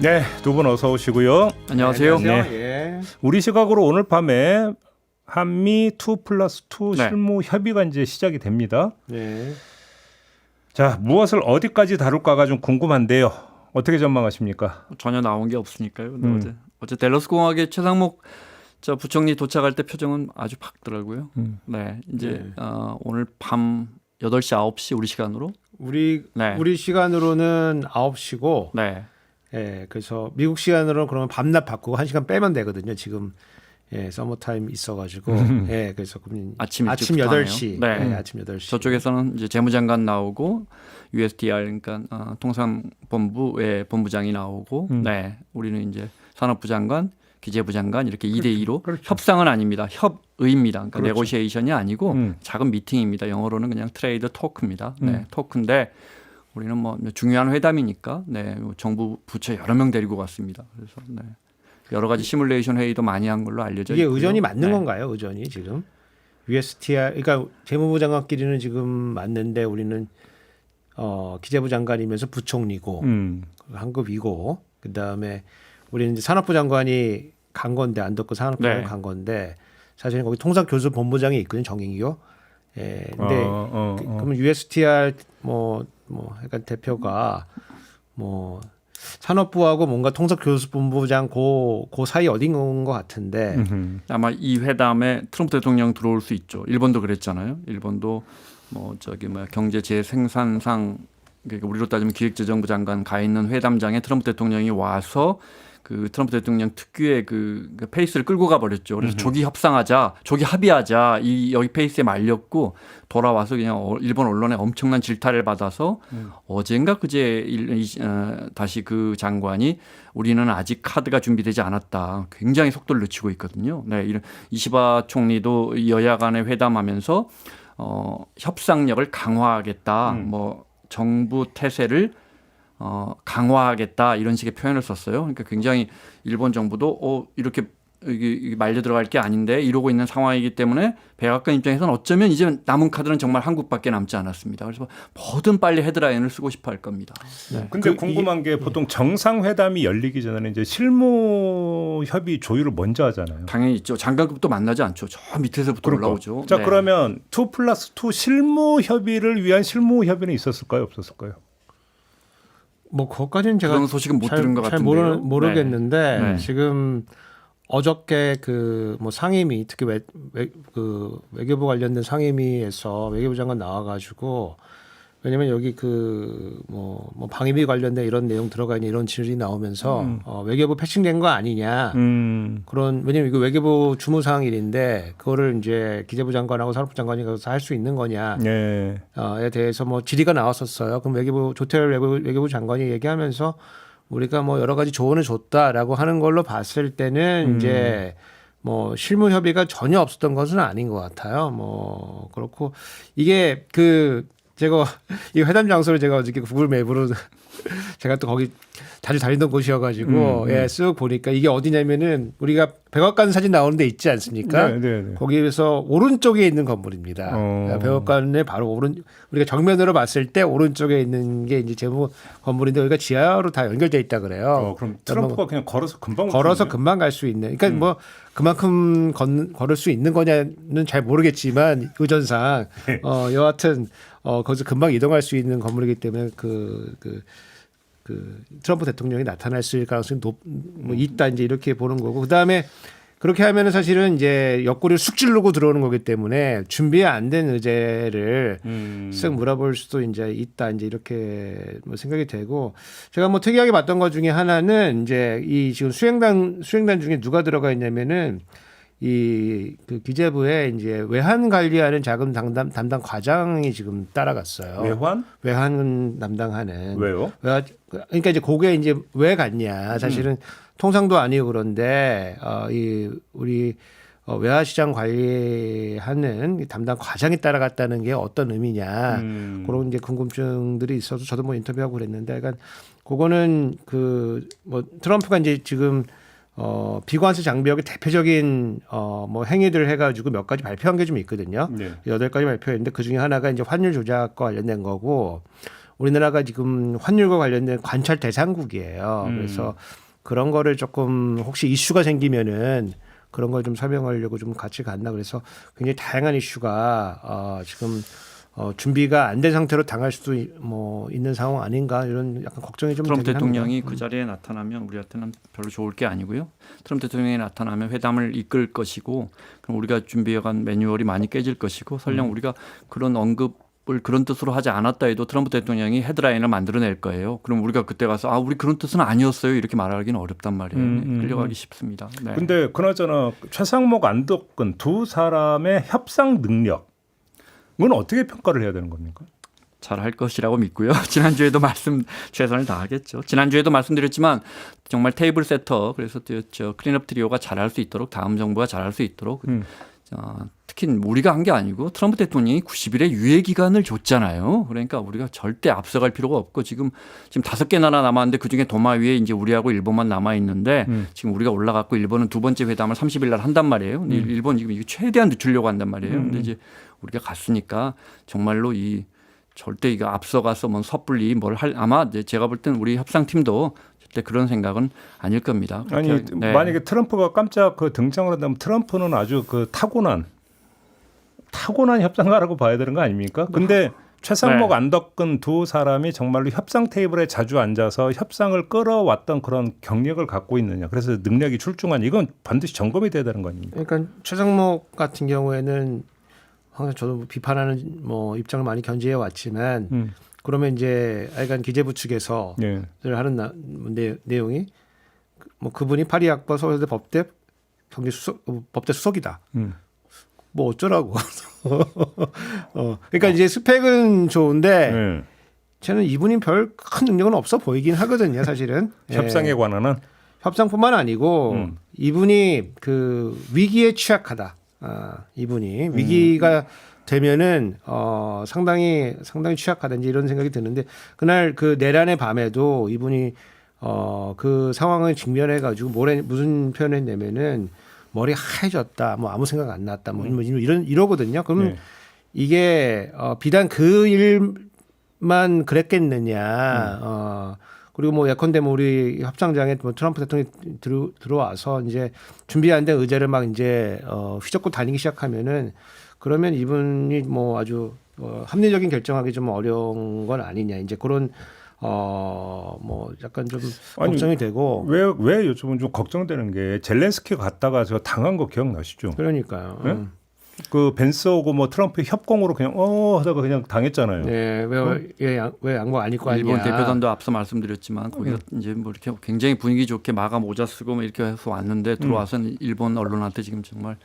네, 두 분 어서 오시고요. 안녕하세요. 네. 예. 우리 시각으로 오늘 밤에 한미 2+2 네. 실무 협의가 이제 시작이 됩니다. 네. 자, 무엇을 어디까지 다룰까가 좀 궁금한데요. 어떻게 전망하십니까? 전혀 나온 게 없으니까요. 근데 어제 댈러스 공항에 최상목 부총리 도착할 때 표정은 아주 밝더라고요. 네, 이제 오늘 밤 8시 9시 우리 시간으로 우리 네. 우리 시간으로는 9시고 네. 예. 그래서 미국 시간으로 그러면 밤낮 바꾸고 1시간 빼면 되거든요. 지금 예, 서머 타임 있어 가지고 예. 그래서 그럼 아침 8시. 네. 네, 아침 8시. 저쪽에서는 이제 재무장관 나오고 USDR 그러니까 통상본부의 본부장이 나오고 네. 우리는 이제 산업부 장관, 기재부 장관 이렇게 2대 2로 그렇죠. 협상은 아닙니다. 협의입니다. 그러니까 그렇죠. 네고시에이션이 아니고 작은 미팅입니다. 영어로는 그냥 트레이드 토크입니다. 네. 토크인데 우리는 뭐 중요한 회담이니까 네. 정부 부처 여러 명 데리고 갔습니다. 그래서 네. 여러 가지 시뮬레이션 회의도 많이 한 걸로 알려져 이게 있고요. 의전이 맞는 네. 건가요? 의전이 지금 USTR 그러니까 재무부 장관끼리는 지금 맞는데 우리는 기재부 장관이면서 부총리고 한급이고 그다음에 우리는 이제 산업부 장관이 간 건데 안덕구 산업부 장관이 간 건데 사실은 거기 통상교수본부장이 있거든요. 정인기요. 예. 근데 그러면 USTR 약간 대표가 뭐 산업부하고 뭔가 통상교수본부장 그 사이 어딘 것 같은데 아마 이 회담에 트럼프 대통령 들어올 수 있죠. 일본도 그랬잖아요. 일본도 경제 재생산상 그러니까 우리로 따지면 기획재정부 장관 가 있는 회담장에 트럼프 대통령이 와서 그 트럼프 대통령 특유의 그 페이스를 끌고 가 버렸죠. 그래서 조기 협상하자, 조기 합의하자 여기 페이스에 말렸고 돌아와서 그냥 일본 언론에 엄청난 질타를 받아서 어젠가 그제 다시 그 장관이 우리는 아직 카드가 준비되지 않았다. 굉장히 속도를 늦추고 있거든요. 네, 이런 이시바 총리도 여야 간에 회담하면서 협상력을 강화하겠다. 정부 태세를 강화하겠다 이런 식의 표현을 썼어요. 그러니까 굉장히 일본 정부도 이렇게 말려 들어갈 게 아닌데 이러고 있는 상황이기 때문에 백악관 입장에서는 어쩌면 이제 남은 카드는 정말 한국밖에 남지 않았습니다. 그래서 뭐든 빨리 헤드라인을 쓰고 싶어 할 겁니다. 네. 근데 궁금한 게 보통 정상회담이 열리기 전에는 이제 실무 협의 조율을 먼저 하잖아요. 당연히 있죠. 장관급도 만나지 않죠. 저 밑에서부터 올라오죠. 자, 네. 그러면 2+2 실무 협의를 위한 실무 협의는 있었을까요, 없었을까요? 뭐 그것까지는 제가 그런 소식은 못 들은 것 잘 같은데요. 모르겠는데 네. 지금 어저께 상임위 특히 외교부 관련된 상임위에서 외교부 장관 나와가지고 왜냐면 여기 방위비 관련된 이런 내용 들어가 있는 이런 질이 나오면서 외교부 패싱된 거 아니냐 그런 왜냐면 이거 외교부 주무사항 일인데 그거를 이제 기재부 장관하고 산업부 장관이 가서 할 수 있는 거냐에 대해서 질의가 나왔었어요. 그럼 조태열 외교부 장관이 얘기하면서 우리가 여러 가지 조언을 줬다라고 하는 걸로 봤을 때는 이제 실무 협의가 전혀 없었던 것은 아닌 것 같아요. 그렇고 이게 제가 이 회담 장소를 제가 어저께 구글 맵으로 제가 또 거기 자주 다니던 곳이어가지고 쓱 보니까 이게 어디냐면은 우리가 백악관 사진 나오는 데 있지 않습니까? 네. 거기에서 오른쪽에 있는 건물입니다. 백악관의 바로 우리가 정면으로 봤을 때 오른쪽에 있는 게 이제 재무 건물인데 여기가 지하로 다 연결돼 있다 그래요. 그럼 트럼프가 그냥 걸어서 금방 갈 수 있는. 그러니까 그만큼 걸을 수 있는 거냐는 잘 모르겠지만 의전상 여하튼 거기서 금방 이동할 수 있는 건물이기 때문에 트럼프 대통령이 나타날 가능성이 있다 이제 이렇게 보는 거고 그다음에 그렇게 하면은 사실은 이제 옆구리를 쑥 찌르고 들어오는 거기 때문에 준비 안 된 의제를 쓱 물어볼 수도 이제 있다 이제 이렇게 생각이 되고 제가 특이하게 봤던 것 중에 하나는 이제 이 지금 수행단 중에 누가 들어가 있냐면은 그 기재부에 이제 외환 관리하는 자금 담당 과장이 지금 따라갔어요. 외환 담당하는. 왜요? 그러니까 이제 그게 이제 왜 갔냐? 사실은 통상도 아니고 그런데 우리 외화시장 관리하는 담당 과장이 따라갔다는 게 어떤 의미냐? 그런 이제 궁금증들이 있어서 저도 인터뷰하고 그랬는데, 그러니까 그거는 트럼프가 이제 지금 비관세 장벽의 대표적인 행위들을 해가지고 몇 가지 발표한 게 좀 있거든요. 8가지 발표했는데 그 중에 하나가 이제 환율 조작과 관련된 거고 우리나라가 지금 환율과 관련된 관찰 대상국이에요. 그래서 그런 거를 조금 혹시 이슈가 생기면은 그런 걸 좀 설명하려고 좀 같이 갔나 그래서 굉장히 다양한 이슈가 지금 준비가 안 된 상태로 당할 수도 뭐 있는 상황 아닌가 이런 약간 걱정이 좀 트럼프 되긴 대통령이 합니다. 그 자리에 나타나면 우리한테는 별로 좋을 게 아니고요. 트럼프 대통령이 나타나면 회담을 이끌 것이고 그럼 우리가 준비해간 매뉴얼이 많이 깨질 것이고 설령 우리가 그런 언급을 그런 뜻으로 하지 않았다 해도 트럼프 대통령이 헤드라인을 만들어낼 거예요. 그럼 우리가 그때 가서 우리 그런 뜻은 아니었어요 이렇게 말하기는 어렵단 말이에요. 끌려가기 쉽습니다. 네. 근데 그나저나 최상목 안덕근 두 사람의 협상 능력은 어떻게 평가를 해야 되는 겁니까? 잘할 것이라고 믿고요. 지난주에도 최선을 다하겠죠. 지난주에도 말씀드렸지만 정말 테이블 세터 그래서 저 클린업 트리오가 잘할 수 있도록 다음 정부가 잘할 수 있도록 특히 우리가 한 게 아니고 트럼프 대통령이 90일의 유예 기간을 줬잖아요. 그러니까 우리가 절대 앞서갈 필요가 없고 지금 5개 나라 남았는데 그중에 도마 위에 이제 우리하고 일본만 남아 있는데 지금 우리가 올라갔고 일본은 두 번째 회담을 30일 날 한단 말이에요. 근데 일본 지금 이거 최대한 늦추려고 한단 말이에요. 근데 이제 우리가 갔으니까 정말로 절대 이거 앞서가서 뭐 섣불리 아마 이제 제가 볼 때는 우리 협상팀도 절대 그런 생각은 아닐 겁니다. 아니 네. 만약에 트럼프가 깜짝 트럼프를 한다면 트럼프는 아주 타고난 협상가라고 봐야 되는 거 아닙니까? 근데 최상목 네. 안덕근 두 사람이 정말로 협상 테이블에 자주 앉아서 협상을 끌어왔던 그런 경력을 갖고 있느냐. 그래서 능력이 출중한 이건 반드시 점검이 돼야 되는 거 아닙니까? 그러니까 최상목 같은 경우에는 항상 저도 비판하는 입장을 많이 견지해 왔지만 그러면 이제 하여간 기재부 측에서 예. 하는 내용이 그분이 파리학과 서울대 법대 법대 수석이다. 뭐 어쩌라고. 그러니까 이제 스펙은 좋은데 예. 저는 이분이 별 큰 능력은 없어 보이긴 하거든요, 사실은. 협상에 관한은 협상뿐만 아니고 이분이 그 위기에 취약하다. 이분이 위기가 되면은 상당히 취약하든지 이런 생각이 드는데 그날 그 내란의 밤에도 이분이 그 상황을 직면해 가지고 무슨 표현을 했냐면은 머리 하얘졌다. 뭐 아무 생각 안 났다. 뭐 이러거든요. 그럼 네. 이게 비단 그 일만 그랬겠느냐. 그리고 뭐 예컨대 우리 협상장에 트럼프 대통령이 들어와서 이제 준비 안 된 의제를 막 이제 휘젓고 다니기 시작하면은 그러면 이분이 뭐 아주 합리적인 결정하기 좀 어려운 건 아니냐. 이제 그런 뭐 약간 좀 걱정이 되고. 왜 여쭤보면 좀 걱정되는 게 젤렌스키가 갔다가 저 당한 거 기억나시죠? 그러니까요. 네? 그 벤스하고 뭐 트럼프 협공으로 그냥 하다가 그냥 당했잖아요. 네, 왜 양복 안 입고 일본 왔냐. 대표단도 앞서 말씀드렸지만 거기서 이제 뭐 이렇게 굉장히 분위기 좋게 마가 모자 쓰고 뭐 이렇게 해서 왔는데 들어와서는 일본 언론한테 지금 정말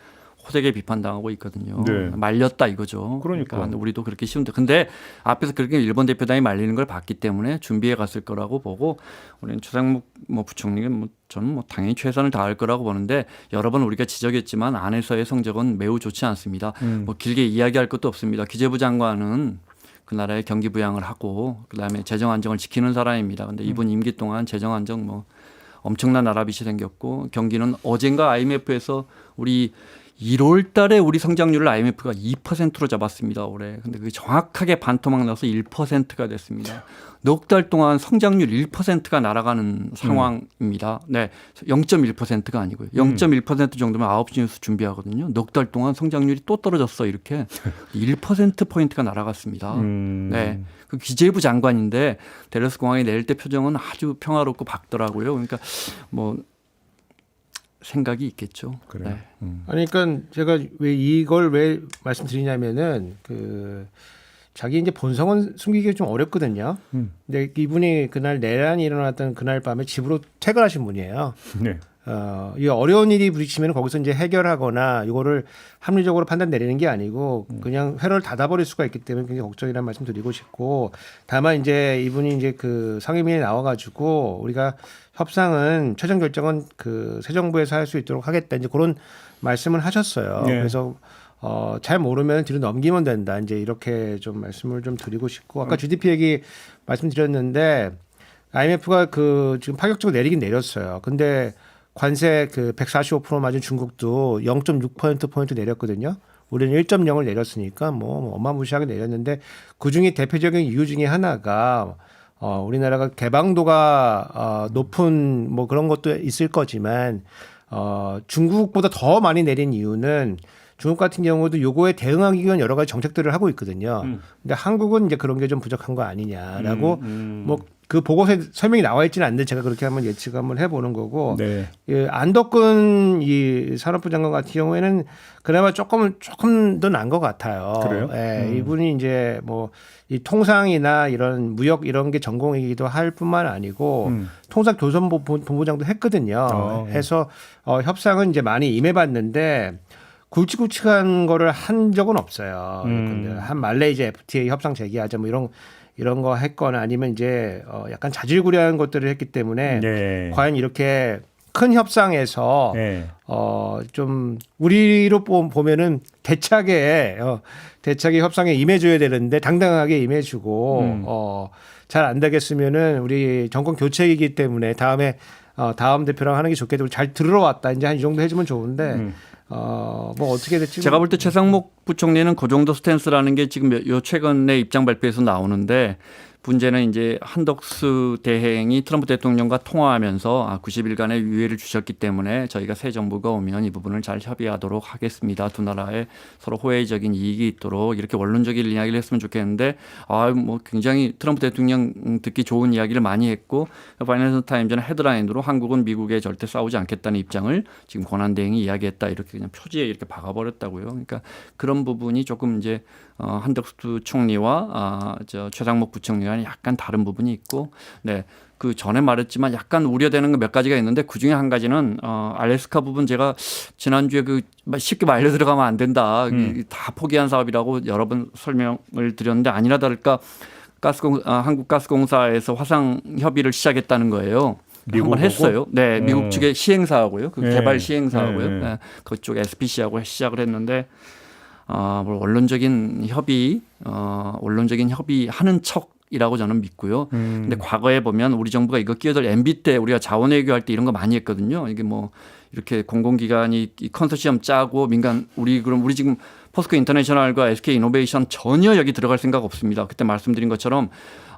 호되게 비판당하고 있거든요. 네. 말렸다 이거죠. 그러니까. 우리도 그렇게 쉬운데 근데 앞에서 그렇게 일본 대표단이 말리는 걸 봤기 때문에 준비해 갔을 거라고 보고 우리는 최상목 부총리는 저는 당연히 최선을 다할 거라고 보는데 여러 번 우리가 지적했지만 안에서의 성적은 매우 좋지 않습니다. 뭐 길게 이야기할 것도 없습니다. 기재부 장관은 그 나라의 경기 부양을 하고 그다음에 재정 안정을 지키는 사람입니다. 근데 이번 임기 동안 재정 안정 엄청난 나라빚이 생겼고 경기는 어젠가 IMF에서 우리 1월 달에 우리 성장률을 IMF가 2%로 잡았습니다. 올해. 근데 그게 정확하게 반토막 나서 1%가 됐습니다. 넉 달 동안 성장률 1%가 날아가는 상황입니다. 네. 0.1%가 아니고요. 0.1% 정도면 9시 뉴스 준비하거든요. 넉 달 동안 성장률이 또 떨어졌어. 이렇게 1%포인트가 날아갔습니다. 네. 그 기재부 장관인데 데러스 공항에 내릴 때 표정은 아주 평화롭고 밝더라고요. 그러니까 뭐 생각이 있겠죠. 그래요. 네. 아니, 그러니까 제가 이걸 왜 말씀드리냐면은 자기 이제 본성은 숨기기 좀 어렵거든요. 근데 이분이 그날 내란이 일어났던 그날 밤에 집으로 퇴근하신 분이에요. 네. 이 어려운 일이 부딪히면 거기서 이제 해결하거나 이거를 합리적으로 판단 내리는 게 아니고 그냥 회로를 닫아버릴 수가 있기 때문에 굉장히 걱정이라는 말씀 드리고 싶고 다만 이제 이분이 이제 그 상임위에 나와가지고 우리가 협상은 최종 결정은 그 새 정부에서 할 수 있도록 하겠다 이제 그런 말씀을 하셨어요. 네. 그래서 잘 모르면 뒤로 넘기면 된다. 이제 이렇게 좀 말씀을 좀 드리고 싶고 아까 GDP 얘기 말씀드렸는데 IMF가 그 지금 파격적으로 내리긴 내렸어요. 근데 관세 그 145% 맞은 중국도 0.6%포인트 내렸거든요. 우리는 1.0을 내렸으니까 뭐 어마무시하게 내렸는데 그중에 대표적인 이유 중에 하나가 우리나라가 개방도가 높은 뭐 그런 것도 있을 거지만 중국보다 더 많이 내린 이유는 중국 같은 경우도 요거에 대응하기 위한 여러 가지 정책들을 하고 있거든요. 근데 한국은 이제 그런 게 좀 부족한 거 아니냐라고 뭐 그 보고서에 설명이 나와 있지는 않는데 제가 그렇게 한번 예측 한번 해보는 거고 네. 예, 안덕근 이 산업부 장관 같은 경우에는 그나마 조금 더 나은 것 같아요. 그래요? 예, 이분이 이제 뭐 이 통상이나 이런 무역 이런 게 전공이기도 할 뿐만 아니고 통상교섭본부장도 했거든요. 해서 협상은 이제 많이 임해봤는데 굵직굵직한 거를 한 적은 없어요. 근데 한 말레이시아 FTA 협상 재개하자 뭐 이런 거 했거나 아니면 이제 약간 자질구레한 것들을 했기 때문에 네. 과연 이렇게 큰 협상에서 네. 좀 우리로 보면은 대차게 협상에 임해줘야 되는데 당당하게 임해주고 잘 안 되겠으면은 우리 정권 교체이기 때문에 다음에 다음 대표랑 하는 게 좋겠다고 잘 들어왔다 이제 한 이 정도 해주면 좋은데 뭐 어떻게 될지 제가 볼 때 최상목 부총리는 그 정도 스탠스라는 게 지금 요 최근에 입장 발표에서 나오는데 문제는 이제 한덕수 대행이 트럼프 대통령과 통화하면서 90일간의 유예를 주셨기 때문에 저희가 새 정부가 오면 이 부분을 잘 협의하도록 하겠습니다. 두 나라의 서로 호혜적인 이익이 있도록 이렇게 원론적인 이야기를 했으면 좋겠는데 뭐 굉장히 트럼프 대통령 듣기 좋은 이야기를 많이 했고 파이낸셜 타임즈는 헤드라인으로 한국은 미국에 절대 싸우지 않겠다는 입장을 지금 권한 대행이 이야기했다 이렇게 그냥 표지에 이렇게 박아버렸다고요. 그러니까 그런 부분이 조금 이제 한덕수 총리와 저 최상목 부총리와 약간 다른 부분이 있고, 네, 그 전에 말했지만 약간 우려되는 거 몇 가지가 있는데 그 중에 한 가지는 알래스카 부분 제가 지난주에 그 쉽게 말려 들어가면 안 된다, 다 포기한 사업이라고 여러 번 설명을 드렸는데 아니나 다를까 한국가스공사에서 화상 협의를 시작했다는 거예요. 한번 했어요. 네, 미국 측의 시행사하고요, 그 개발 시행사하고요, 네, 그쪽 SPC하고 시작을 했는데. 뭐 언론적인 협의하는 척이라고 저는 믿고요. 근데 과거에 보면 우리 정부가 이거 끼어들 MB 때 우리가 자원외교할 때 이런 거 많이 했거든요. 이게 뭐 이렇게 공공기관이 컨소시엄 짜고 민간 우리 지금 포스코 인터내셔널과 SK 이노베이션 전혀 여기 들어갈 생각 없습니다. 그때 말씀드린 것처럼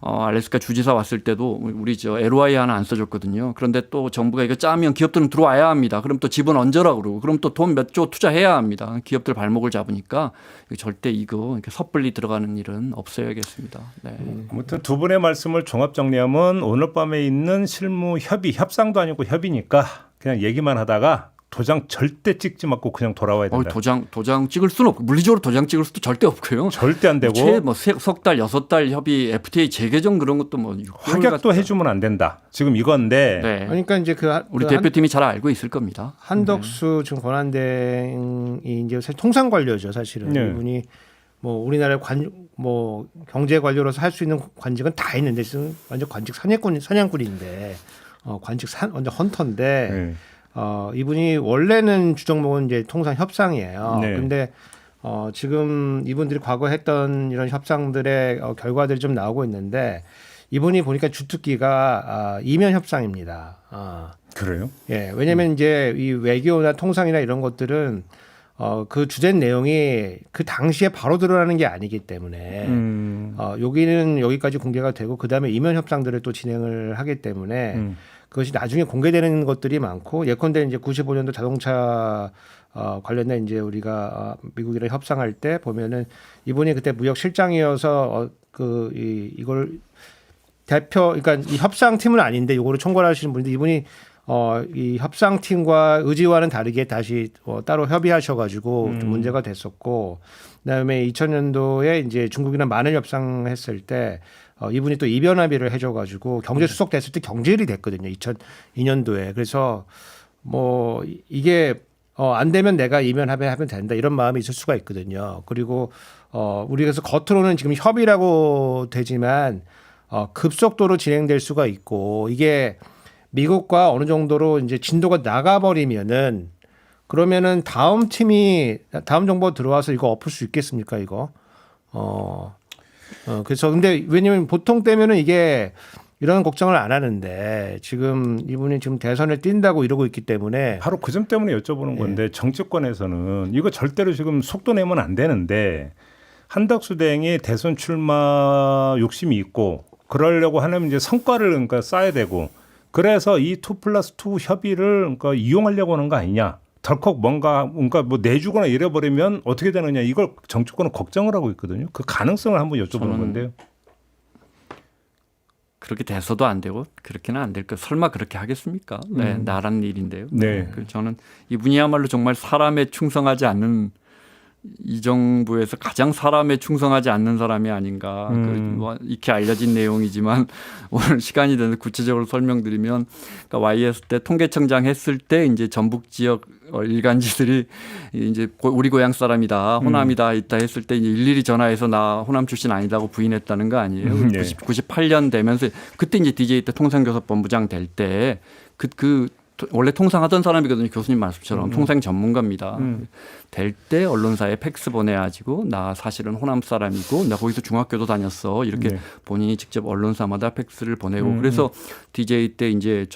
알래스카 주지사 왔을 때도 우리 저 LOI 하나 안 써줬거든요. 그런데 또 정부가 이거 짜면 기업들은 들어와야 합니다. 그럼 또 지분 얹으라 그러고 그럼 또 돈 몇 조 투자해야 합니다. 기업들 발목을 잡으니까 절대 이거 이렇게 섣불리 들어가는 일은 없어야겠습니다. 네. 아무튼 두 분의 말씀을 종합 정리하면 오늘 밤에 있는 실무 협상도 아니고 협의니까 그냥 얘기만 하다가 도장 절대 찍지 말고 그냥 돌아와야 된다. 도장 찍을 수는 없고 물리적으로 도장 찍을 수도 절대 없고요. 절대 안 되고 석 달, 6달 협의 FTA 재개정 그런 것도 뭐 확약도 해주면 안 된다. 지금 이건데. 네. 그러니까 이제 우리 대표팀이 잘 알고 있을 겁니다. 한덕수 지금 권한대행이 이제 통상 관료죠, 사실은. 네. 이분이 뭐 우리나라 뭐 경제 관료로서 할 수 있는 관직은 다 있는데 지금 완전 관직 사냥꾼인데 관직 완전 헌터인데. 네. 이분이 원래는 주종목은 이제 통상 협상이에요. 네. 근데 지금 이분들이 과거 했던 이런 협상들의 결과들이 좀 나오고 있는데 이분이 보니까 주특기가 이면 협상입니다. 그래요? 예, 왜냐하면 이제 이 외교나 통상이나 이런 것들은 그 주된 내용이 그 당시에 바로 드러나는 게 아니기 때문에 여기는 여기까지 공개가 되고 그 다음에 이면 협상들을 또 진행을 하기 때문에 그것이 나중에 공개되는 것들이 많고 예컨대 이제 95년도 자동차 관련된 이제 우리가 미국이랑 협상할 때 보면은 이분이 그때 무역실장이어서 이걸 그러니까 이 협상팀은 아닌데 이거를 총괄하시는 분인데 이분이 이 협상팀과 의지와는 다르게 다시 따로 협의하셔가지고 좀 문제가 됐었고, 그다음에 2000년도에 이제 중국이랑 많은 협상했을 때 이분이 또 이변 합의를 해줘가지고 경제 수석 됐을 때 경제일이 됐거든요. 2002년도에. 그래서 뭐 이게 안 되면 내가 이변 합의하면 된다 이런 마음이 있을 수가 있거든요. 그리고 우리가 그래서 겉으로는 지금 협의라고 되지만 급속도로 진행될 수가 있고 이게 미국과 어느 정도로 이제 진도가 나가버리면은 그러면은 다음 정부가 들어와서 이거 엎을 수 있겠습니까 이거? 그래서 근데 왜냐면 보통 때면은 이게 이런 걱정을 안 하는데 지금 이분이 지금 대선을 뛴다고 이러고 있기 때문에 바로 그 점 때문에 여쭤보는 건데 정치권에서는 이거 절대로 지금 속도 내면 안 되는데 한덕수 대행이 대선 출마 욕심이 있고 그러려고 하면 이제 성과를 그러니까 쌓아야 되고 그래서 이 2+2 협의를 그러니까 이용하려고 하는 거 아니냐. 덜컥 뭔가 뭐 내주거나 이래버리면 어떻게 되느냐. 이걸 정치권은 걱정을 하고 있거든요. 그 가능성을 한번 여쭤보는 저는 건데요. 그렇게 돼서도 안 되고 그렇게는 안 될 거. 설마 그렇게 하겠습니까? 네, 나란 일인데요. 네. 저는 이분이야말로 정말 사람에 충성하지 않는 이 정부에서 가장 사람에 충성하지 않는 사람이 아닌가. 뭐 익히 알려진 내용이지만 오늘 시간이 되는데 구체적으로 설명드리면 그러니까 YS 때 통계청장 했을 때 이제 전북 지역 일간지들이 이제 우리 고향 사람이다, 호남이다 있다 했을 때 이제 일일이 전화해서 나 호남 출신 아니다고 부인했다는 거 아니에요. 네. 98년 되면서 그때 이제 DJ 때 통상교섭본부장 될 때 원래 통상하던 사람이거든요. 교수님 말씀처럼 통상 전문가입니다. 될 때 언론사에 팩스 보내가지고 나 사실은 호남 사람이고 나 거기서 중학교도 다녔어. 이렇게 네. 본인이 직접 언론사마다 팩스를 보내고 그래서 DJ 때 이제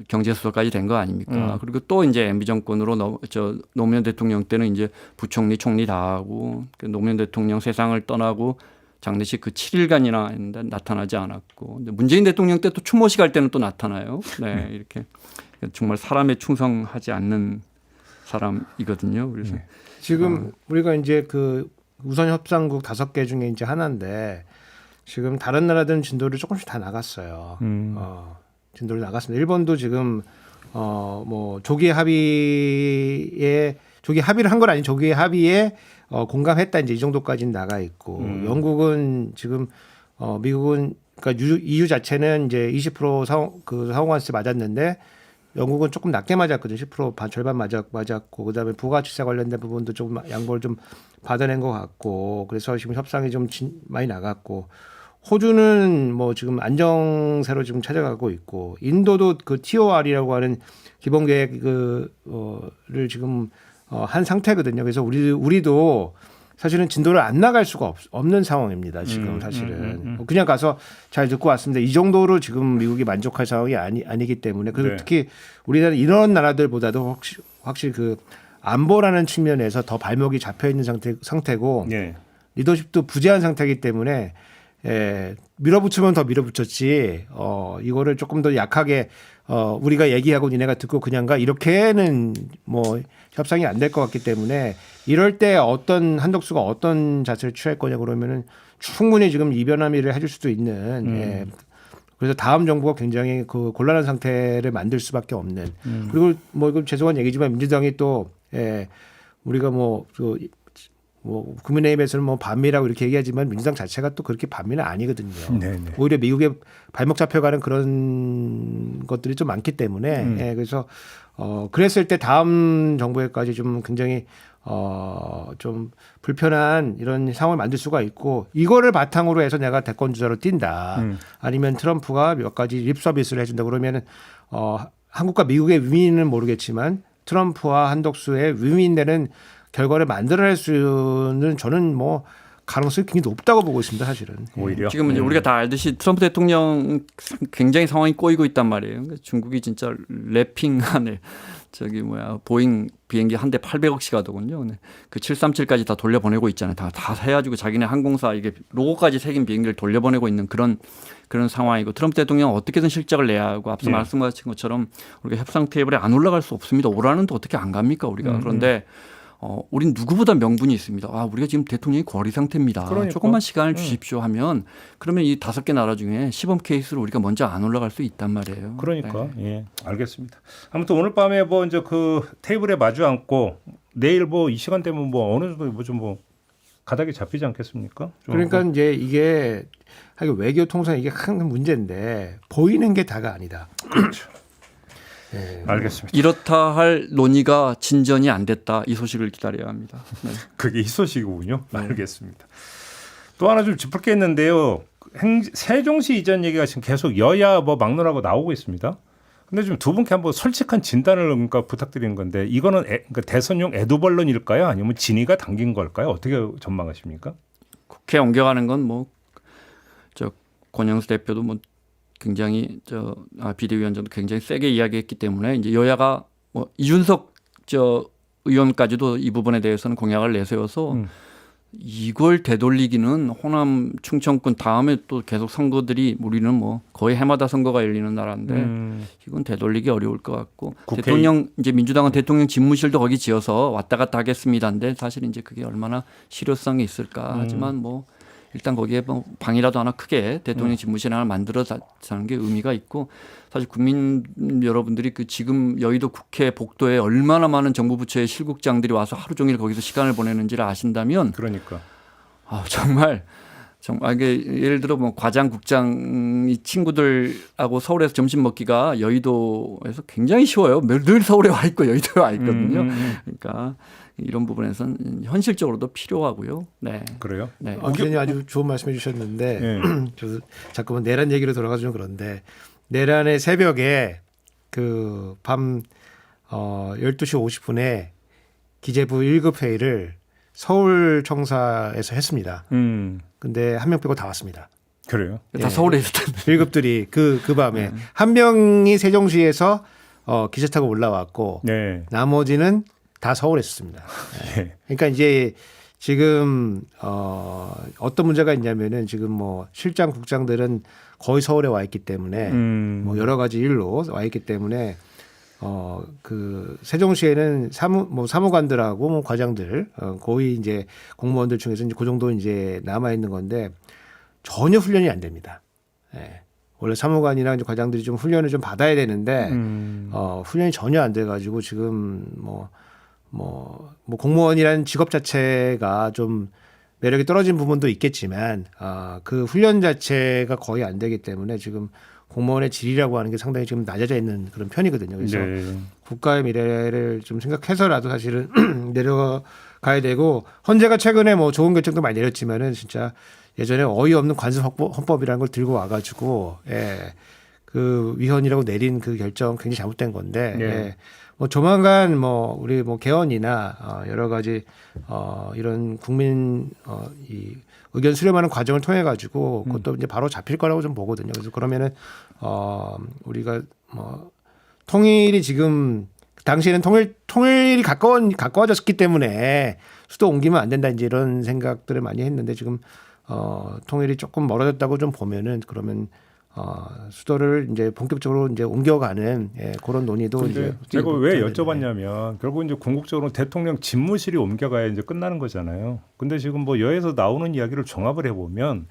경제수석까지 된 거 아닙니까? 그리고 또 이제 MB 정권으로 노무현 대통령 때는 이제 부총리, 총리 다 하고 노무현 대통령 세상을 떠나고 장례식 그 7일간이나 했는데 나타나지 않았고 문재인 대통령 때 또 추모식 할 때는 또 나타나요. 네, 이렇게 정말 사람에 충성하지 않는 사람이거든요. 그래서 지금 우리가 이제 그 우선 협상국 5개 중에 이제 하나인데 지금 다른 나라들은 진도를 조금씩 다 나갔어요. 진도를 나갔습니다. 일본도 지금 뭐 조기 합의를 한 건 아닌 조기 합의에 공감했다 이제 이 정도까지는 나가 있고 영국은 지금 미국은 그러니까 EU 자체는 이제 20% 상호관세 맞았는데 영국은 조금 낮게 맞았거든요. 10% 절반 맞았고 그다음에 부가치세 관련된 부분도 좀 양보를 좀 받아낸 것 같고 그래서 지금 협상이 좀 많이 나갔고 호주는 뭐 지금 안정세로 지금 찾아가고 있고 인도도 그 TOR이라고 하는 기본 계획을 지금 한 상태거든요. 그래서 우리도 사실은 진도를 안 나갈 수가 없는 상황입니다. 지금 사실은 그냥 가서 잘 듣고 왔습니다. 이 정도로 지금 미국이 만족할 상황이 아니기 때문에 그리고 네. 특히 우리나라 이런 나라들보다도 확실히 그 안보라는 측면에서 더 발목이 잡혀 있는 상태고 네. 리더십도 부재한 상태이기 때문에 밀어붙이면 더 밀어붙였지 이거를 조금 더 약하게 우리가 얘기하고 니네가 듣고 그냥가 이렇게는 뭐 협상이 안 될 것 같기 때문에 이럴 때 한덕수가 어떤 자세를 취할 거냐 그러면은 충분히 지금 이변 합의를 해줄 수도 있는 그래서 다음 정부가 굉장히 그 곤란한 상태를 만들 수밖에 없는 그리고 뭐 이건 죄송한 얘기지만 민주당이 또 우리가 뭐 국민의힘에서는 뭐 반미라고 이렇게 얘기하지만 민주당 자체가 또 그렇게 반미는 아니거든요. 네네. 오히려 미국에 발목 잡혀가는 그런 것들이 좀 많기 때문에 그래서 그랬을 때 다음 정부에까지 좀 굉장히 좀 불편한 이런 상황을 만들 수가 있고 이거를 바탕으로 해서 내가 대권 주자로 뛴다. 아니면 트럼프가 몇 가지 립 서비스를 해준다 그러면은 한국과 미국의 위민은 모르겠지만 트럼프와 한덕수의 위민되는 결과를 만들어낼 수는 저는 뭐 가능성이 굉장히 높다고 보고 있습니다. 사실은. 오히려 지금 이제 우리가 다 알듯이 트럼프 대통령 굉장히 상황이 꼬이고 있단 말이에요. 그러니까 중국이 진짜 랩핑하네. 보잉 비행기 한 대 800억씩 하더군요. 근데 그 737까지 다 돌려보내고 있잖아요. 다 해가지고 자기네 항공사 이게 로고까지 새긴 비행기를 돌려보내고 있는 그런 상황이고 트럼프 대통령 어떻게든 실적을 내야 하고 앞서 말씀하신 것처럼 우리가 협상 테이블에 안 올라갈 수 없습니다. 오라는데 어떻게 안 갑니까 우리가. 그런데 우린 누구보다 명분이 있습니다. 우리가 지금 대통령이 거리 상태입니다. 그러니까. 조금만 시간을 주십시오 하면 그러면 이 5개 나라 중에 시범 케이스로 우리가 먼저 안 올라갈 수 있단 말이에요. 그러니까 네. 예, 알겠습니다. 아무튼 오늘 밤에 뭐 이제 그 테이블에 마주 앉고 내일 뭐 이 시간 되면 뭐 어느 정도 뭐 가닥이 잡히지 않겠습니까? 그러니까 이제 이게 외교 통상 이게 큰 문제인데 보이는 게 다가 아니다. 그렇죠. 알겠습니다. 이렇다 할 논의가 진전이 안 됐다. 이 소식을 기다려야 합니다. 네. 그게 이 소식이군요. 알겠습니다. 또 하나 좀 짚을 게 있는데요. 세종시 이전 얘기가 지금 계속 여야 뭐 막론하고 나오고 있습니다. 근데 좀 두 분께 한번 솔직한 진단을 그러니까 부탁드리는 건데 이거는 그러니까 대선용 애도벌론일까요? 아니면 진위가 담긴 걸까요? 어떻게 전망하십니까? 국회 옮겨가는 건 권영수 대표도 뭐 굉장히 비대위원장도 굉장히 세게 이야기했기 때문에 이제 여야가 뭐 이준석 의원까지도 이 부분에 대해서는 공약을 내세워서 이걸 되돌리기는 호남 충청권 다음에 또 계속 선거들이 우리는 뭐 거의 해마다 선거가 열리는 나라인데 이건 되돌리기 어려울 것 같고 대통령 이제 민주당은 대통령 집무실도 거기 지어서 왔다 갔다 하겠습니다인데 사실 이제 그게 얼마나 실효성이 있을까 하지만 뭐 일단 거기에 뭐 방이라도 하나 크게 대통령 집무실 하나 만들어 자는 게 의미가 있고 사실 국민 여러분들이 그 지금 여의도 국회 복도에 얼마나 많은 정부 부처의 실국장들이 와서 하루 종일 거기서 시간을 보내는지를 아신다면 그러니까 정말 이게 예를 들어 뭐 과장 국장이 친구들하고 서울에서 점심 먹기가 여의도에서 굉장히 쉬워요. 늘 서울에 와 있고 여의도에 와 있거든요. 그러니까 이런 부분에서는 현실적으로도 필요하고요. 네. 그래요? 네. 기자님 아주 좋은 말씀해 주셨는데 네. 저도 자꾸만 내란 얘기로 돌아가서 좀 그런데 내란의 새벽에 그 밤 12시 50분에 기재부 1급 회의를 서울 청사에서 했습니다. 근데 한 명 빼고 다 왔습니다. 그래요? 다 서울에 있을 텐데. 1급들이 그 밤에 한 명이 세종시에서 기차 타고 올라왔고 네. 나머지는 다 서울에 있었습니다. 네. 그러니까 이제 지금 어떤 문제가 있냐면은 지금 뭐 실장 국장들은 거의 서울에 와 있기 때문에 뭐 여러 가지 일로 와 있기 때문에 그 세종시에는 사무관들하고 뭐 과장들 거의 이제 공무원들 중에서 이제 그 정도 이제 남아 있는 건데 전혀 훈련이 안 됩니다. 예. 원래 사무관이나 이제 과장들이 좀 훈련을 좀 받아야 되는데 훈련이 전혀 안 돼가지고 지금 뭐 공무원이라는 직업 자체가 좀 매력이 떨어진 부분도 있겠지만 그 훈련 자체가 거의 안 되기 때문에 지금 공무원의 질이라고 하는 게 상당히 지금 낮아져 있는 그런 편이거든요. 그래서 네. 국가의 미래를 좀 생각해서라도 사실은 내려가야 되고 헌재가 최근에 뭐 좋은 결정도 많이 내렸지만은 진짜 예전에 어이없는 관습 헌법이라는 걸 들고 와가지고 그 위헌이라고 내린 그 결정 굉장히 잘못된 건데 네. 뭐 조만간 뭐 우리 뭐 개헌이나 여러 가지 이런 국민 이 의견 수렴하는 과정을 통해 가지고 그것도 이제 바로 잡힐 거라고 좀 보거든요. 그래서 그러면은 우리가 뭐 통일이 지금 당시에는 통일이 가까워졌기 때문에 수도 옮기면 안 된다 이제 이런 생각들을 많이 했는데 지금 통일이 조금 멀어졌다고 좀 보면은 그러면 수도를 이제 본격적으로 이제 옮겨가는 그런 논의도 이제 제가 왜 여쭤봤냐면 결국 이제 궁극적으로 대통령 집무실이 옮겨가야 이제 끝나는 거잖아요. 근데 지금 뭐 여에서 나오는 이야기를 종합을 해보면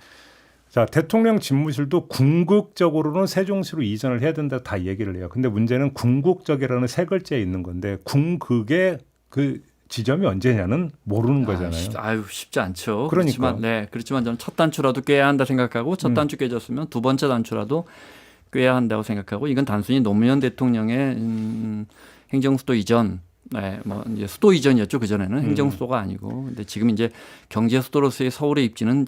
자 대통령 집무실도 궁극적으로는 세종시로 이전을 해야 된다 다 얘기를 해요. 근데 문제는 궁극적이라는 세 글자에 있는 건데 궁극의 그 지점이 언제냐는 모르는 거잖아요. 쉽지 않죠. 그러니까. 그렇지만 저는 첫 단추라도 꿰야 한다 생각하고 첫 단추 깨졌으면 두 번째 단추라도 꿰야 한다고 생각하고 이건 단순히 노무현 대통령의 행정수도 이전, 뭐 이제 수도 이전이었죠. 그 전에는 행정수도가 아니고, 근데 지금 이제 경제 수도로서의 서울의 입지는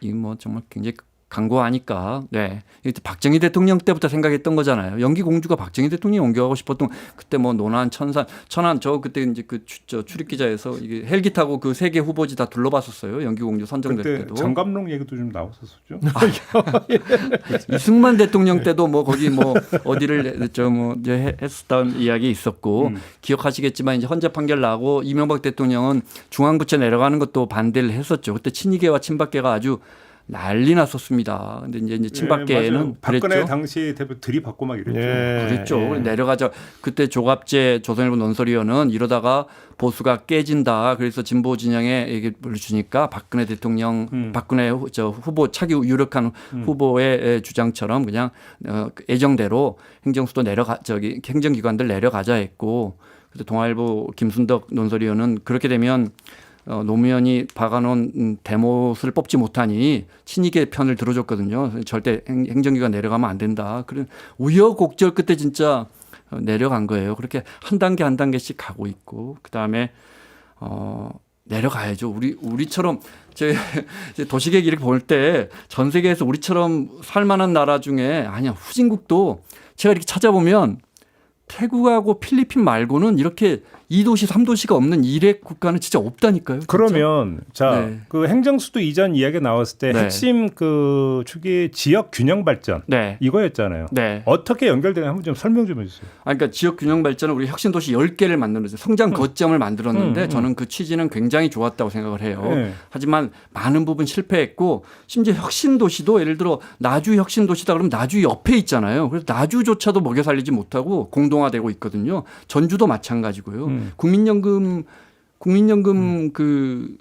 이 뭐 정말 굉장히 강고하니까, 박정희 대통령 때부터 생각했던 거잖아요. 연기 공주가 박정희 대통령이 옮겨가고 싶었던 그때 뭐 논한 천안 저 그때 이제 저 출입기자에서 이게 헬기 타고 그 세계 후보지 다 둘러봤었어요. 연기 공주 선정될 그때 때도. 정감록 얘기도 좀 나왔었죠. 이승만 대통령 때도 뭐 거기 뭐 어디를 했었던 이야기 있었고 기억하시겠지만 이제 헌재 판결 나고 이명박 대통령은 중앙부처 내려가는 것도 반대를 했었죠. 그때 친이계와 친박계가 아주 난리 났었습니다. 근데 이제 친박계에는 박근혜 그랬죠. 당시 대표 들이받고 막 이랬죠. 그랬죠. 내려가자. 그때 조갑재 조선일보 논설위원은 이러다가 보수가 깨진다. 그래서 진보 진영에 얘기를 주니까 박근혜 대통령, 박근혜 후보 차기 유력한 후보의 주장처럼 그냥 예정대로 행정수도 행정기관들 내려가자 했고, 그래서 동아일보 김순덕 논설위원은 그렇게 되면 노무현이 박아놓은 대못을 뽑지 못하니 친이계 편을 들어줬거든요. 절대 행정기관 내려가면 안 된다. 그런 우여곡절 끝에 진짜 내려간 거예요. 그렇게 한 단계 한 단계씩 가고 있고, 그 다음에 내려가야죠. 우리처럼 제 도시계획 이렇게 볼 때 전 세계에서 우리처럼 살만한 나라 중에 아니야 후진국도 제가 이렇게 찾아보면 태국하고 필리핀 말고는 이렇게 2도시, 3도시가 없는 이렉 국가는 진짜 없다니까요. 진짜. 그러면 자, 네. 그 행정수도 이전 이야기 나왔을 때 네. 핵심 그 축이 지역 균형 발전 네. 이거였잖아요. 네. 어떻게 연결되냐 한번 좀 설명 좀 해주세요. 그러니까 지역 균형 발전은 우리 혁신 도시 10개를 만들었죠. 성장 거점을 만들었는데 저는 그 취지는 굉장히 좋았다고 생각을 해요. 네. 하지만 많은 부분 실패했고 심지어 혁신 도시도 예를 들어 나주 혁신 도시다 그러면 나주 옆에 있잖아요. 그래서 나주조차도 먹여 살리지 못하고 공동화되고 있거든요. 전주도 마찬가지고요. 국민연금 그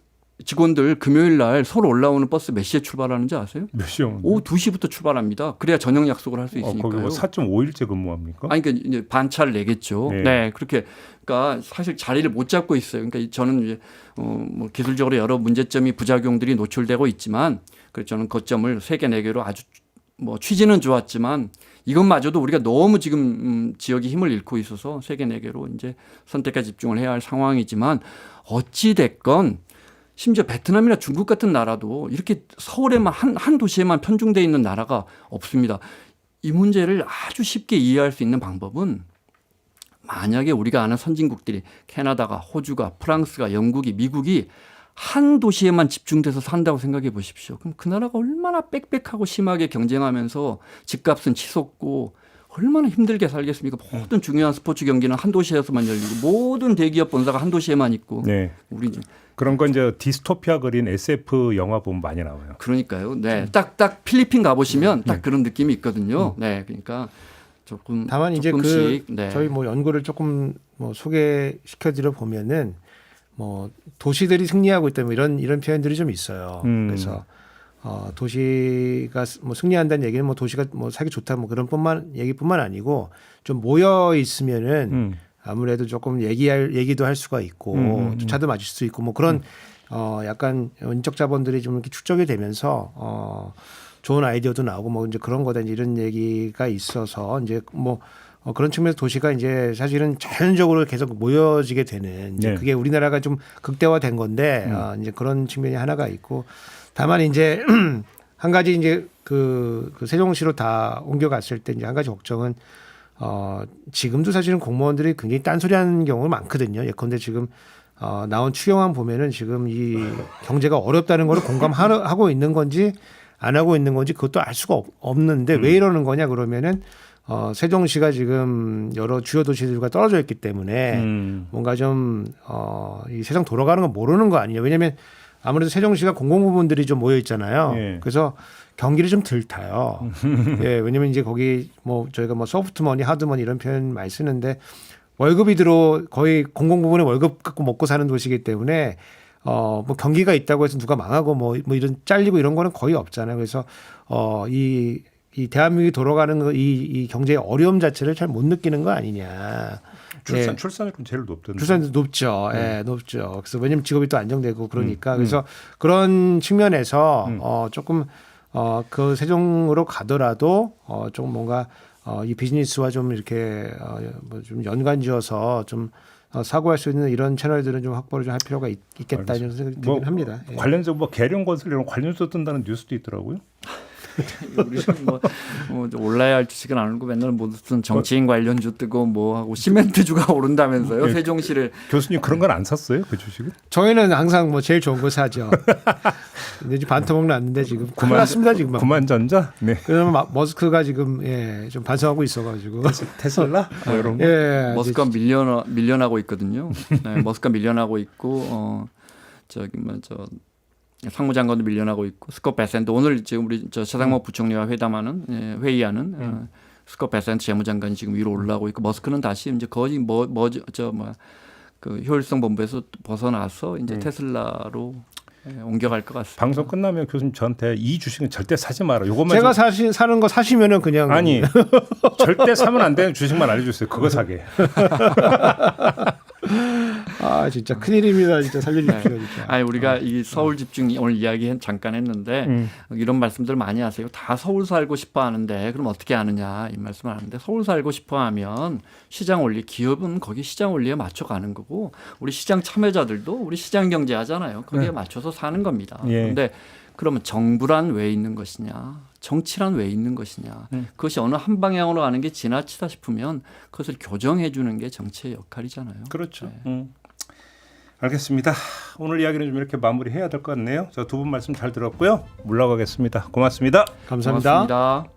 직원들 금요일 날 서울 올라오는 버스 몇 시에 출발하는지 아세요? 몇 시에 오는데? 오후 2시부터 출발합니다. 그래야 저녁 약속을 할 수 거기 있으니까요. 뭐 4.5일째 근무합니까? 아니 그러니까 이제 반차를 내겠죠. 네. 네. 그렇게 그러니까 사실 자리를 못 잡고 있어요. 그러니까 저는 이제 뭐 기술적으로 여러 문제점이 부작용들이 노출되고 있지만 그래서 저는 거점을 3개, 4개로 아주 뭐 취지는 좋았지만 이것마저도 우리가 너무 지금 지역이 힘을 잃고 있어서 3개, 4개로 이제 선택과 집중을 해야 할 상황이지만 어찌 됐건 심지어 베트남이나 중국 같은 나라도 이렇게 서울에만 한 도시에만 편중되어 있는 나라가 없습니다. 이 문제를 아주 쉽게 이해할 수 있는 방법은 만약에 우리가 아는 선진국들이 캐나다가 호주가 프랑스가 영국이 미국이 한 도시에만 집중돼서 산다고 생각해 보십시오. 그럼 그 나라가 얼마나 빽빽하고 심하게 경쟁하면서 집값은 치솟고 얼마나 힘들게 살겠습니까? 모든 중요한 스포츠 경기는 한 도시에서만 열리고 모든 대기업 본사가 한 도시에만 있고 네. 우리 이제 그런 건 이제 디스토피아 그린 SF 영화 보면 많이 나와요. 그러니까요. 네, 딱 필리핀 가보시면 딱 그런 느낌이 있거든요. 네, 그러니까 조금 다만 이제 조금씩, 그 네. 저희 뭐 연구를 조금 뭐 소개시켜드려 보면은 뭐 도시들이 승리하고 있다 뭐 이런 표현들이 좀 있어요. 그래서 도시가 뭐 승리한다는 얘기는 뭐 도시가 뭐 살기 좋다 뭐 그런 얘기뿐만 아니고 좀 모여 있으면은 아무래도 조금 얘기도 할 수가 있고 좀 차도 마실 수 있고 뭐 그런 약간 인적 자본들이 좀 이렇게 축적이 되면서 좋은 아이디어도 나오고 뭐 이제 그런 거다 이런 얘기가 있어서 이제 뭐 그런 측면에서 도시가 이제 사실은 자연적으로 계속 모여지게 되는 이제 네. 그게 우리나라가 좀 극대화된 건데 이제 그런 측면이 하나가 있고 다만 이제 한 가지 이제 그 세종시로 다 옮겨갔을 때 이제 한 가지 걱정은 지금도 사실은 공무원들이 굉장히 딴소리하는 경우가 많거든요. 예컨대 지금 나온 추경안 보면은 지금 이 경제가 어렵다는 걸 공감하고 있는 건지 안 하고 있는 건지 그것도 알 수가 없는데 왜 이러는 거냐 그러면은 세종시가 지금 여러 주요 도시들과 떨어져 있기 때문에 뭔가 좀 이 세상 돌아가는 거 모르는 거 아니냐. 왜냐하면 아무래도 세종시가 공공부문들이 좀 모여 있잖아요. 예. 그래서 경기를 좀 덜 타요. 예, 왜냐면 이제 거기 뭐 저희가 뭐 소프트머니, 하드머니 이런 표현 많이 쓰는데 월급이 들어 거의 공공부문에 월급 갖고 먹고 사는 도시이기 때문에 뭐 경기가 있다고 해서 누가 망하고 뭐 이런 잘리고 이런 거는 거의 없잖아요. 그래서 이 대한민국이 돌아가는 거 이 경제의 어려움 자체를 잘 못 느끼는 거 아니냐. 출산율은 제일 높던데. 출산율 높죠. 예, 높죠. 그래서 왜냐면 직업이 또 안정되고 그러니까 그래서 그런 측면에서 조금 그 세종으로 가더라도 조금 뭔가 이 비즈니스와 좀 이렇게 뭐 좀 연관지어서 좀 사고할 수 있는 이런 채널들은 좀 확보를 좀 할 필요가 있겠다 이런 생각이 들긴 합니다. 예. 관련해서 뭐 계룡건설 이런 관련해서 뜬다는 뉴스도 있더라고요. 우리 뭐 올라야 할 주식은 안 오르고 맨날 무슨 정치인 관련주 뜨고 뭐 하고 시멘트주가 오른다면서요. 네. 세종시를 교수님 그런 건 안 샀어요? 그 주식은? 저희는 항상 뭐 제일 좋은 거 사죠. 근데 지금 반토막 났는데 지금 큰일 났습니다 지금. 구만전자? 네. 그러면 머스크가 지금 좀 반성하고 있어가지고. 테슬라? 뭐 이런 거? 예. 머스크가 밀려나고 있거든요. 네, 머스크가 밀려나고 있고 상무장관도 밀려나고 있고 스콧 베센트 오늘 지금 우리 최상목 부총리와 회의하는 스콧 베센트 재무장관이 지금 위로 올라오고 있고 머스크는 다시 이제 거의 그 효율성 본부에서 벗어나서 이제 테슬라로 옮겨갈 것 같습니다. 방송 끝나면 교수님 저한테 이 주식은 절대 사지 마라. 요것만 제가 사는 거 사시면은 그냥 아니 절대 사면 안 되는 주식만 알려주세요. 그거 사게. 아 진짜 큰일입니다. 진짜 살려주십시오. 네. 진짜. 아니 우리가 이 서울 집중 오늘 이야기 잠깐 했는데 이런 말씀들 많이 하세요. 다 서울 살고 싶어 하는데 그럼 어떻게 하느냐 이 말씀을 하는데 서울 살고 싶어 하면 시장 원리 기업은 거기 시장 원리에 맞춰 가는 거고 우리 시장 참여자들도 우리 시장 경제 하잖아요. 거기에 맞춰서 사는 겁니다. 예. 그런데 그러면 정부란 왜 있는 것이냐? 정치란 왜 있는 것이냐. 그것이 어느 한 방향으로 가는 게 지나치다 싶으면 그것을 교정해 주는 게 정치의 역할이잖아요. 그렇죠. 네. 알겠습니다. 오늘 이야기는 좀 이렇게 마무리해야 될 것 같네요. 저 두 분 말씀 잘 들었고요. 물러가겠습니다. 고맙습니다. 감사합니다. 고맙습니다.